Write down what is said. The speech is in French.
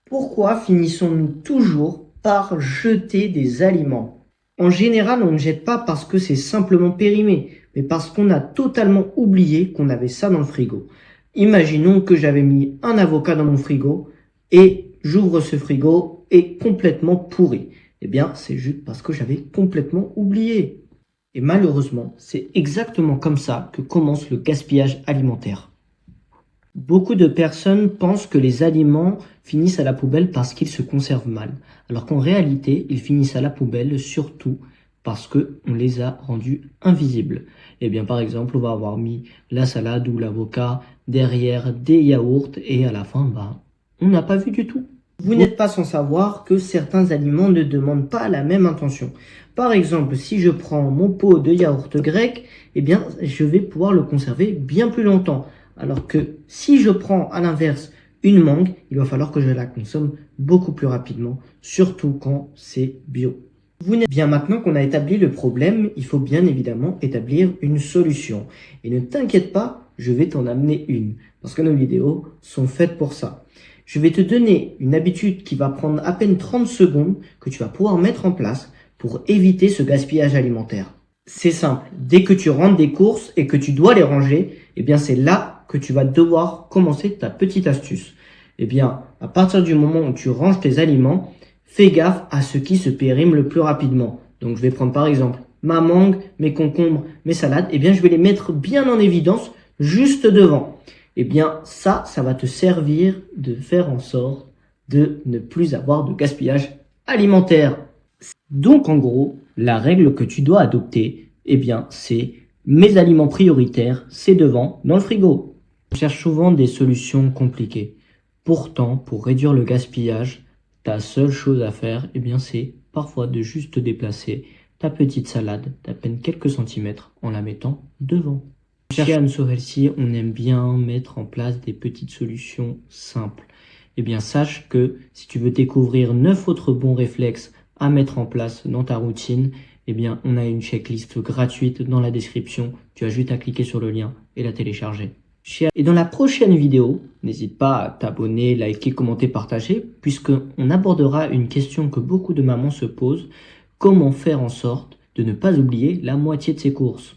Pourquoi finissons-nous toujours par jeter des aliments? En général, on ne jette pas parce que c'est simplement périmé, mais parce qu'on a totalement oublié qu'on avait ça dans le frigo. Imaginons que j'avais mis un avocat dans mon frigo et j'ouvre ce frigo et complètement pourri. Eh bien, c'est juste parce que j'avais complètement oublié. Et malheureusement, c'est exactement comme ça que commence le gaspillage alimentaire. Beaucoup de personnes pensent que les aliments finissent à la poubelle parce qu'ils se conservent mal, alors qu'en réalité, ils finissent à la poubelle surtout parce que on les a rendus invisibles. Eh bien, par exemple, on va avoir mis la salade ou l'avocat derrière des yaourts et à la fin, on n'a pas vu du tout. Vous n'êtes pas sans savoir que certains aliments ne demandent pas la même intention. Par exemple, si je prends mon pot de yaourt grec, eh bien, je vais pouvoir le conserver bien plus longtemps. Alors que si je prends à l'inverse une mangue, il va falloir que je la consomme beaucoup plus rapidement, surtout quand c'est bio. Bien maintenant qu'on a établi le problème, il faut bien évidemment établir une solution. Et ne t'inquiète pas, je vais t'en amener une, parce que nos vidéos sont faites pour ça. Je vais te donner une habitude qui va prendre à peine 30 secondes que tu vas pouvoir mettre en place pour éviter ce gaspillage alimentaire. C'est simple, dès que tu rentres des courses et que tu dois les ranger, eh bien c'est là que tu vas devoir commencer ta petite astuce. Eh bien, à partir du moment où tu ranges tes aliments, fais gaffe à ce qui se périme le plus rapidement. Donc je vais prendre par exemple ma mangue, mes concombres, mes salades, eh bien je vais les mettre bien en évidence juste devant. Eh bien ça va te servir de faire en sorte de ne plus avoir de gaspillage alimentaire. Donc en gros, la règle que tu dois adopter, eh bien c'est mes aliments prioritaires, c'est devant, dans le frigo. On cherche souvent des solutions compliquées. Pourtant, pour réduire le gaspillage, ta seule chose à faire, eh bien c'est parfois de juste déplacer ta petite salade d'à peine quelques centimètres en la mettant devant. Chez Anne So Healthy, on aime bien mettre en place des petites solutions simples. Eh bien sache que si tu veux découvrir 9 autres bons réflexes à mettre en place dans ta routine, eh bien on a une checklist gratuite dans la description. Tu as juste à cliquer sur le lien et la télécharger. Et dans la prochaine vidéo, n'hésite pas à t'abonner, liker, commenter, partager, puisqu'on abordera une question que beaucoup de mamans se posent, comment faire en sorte de ne pas oublier la moitié de ses courses.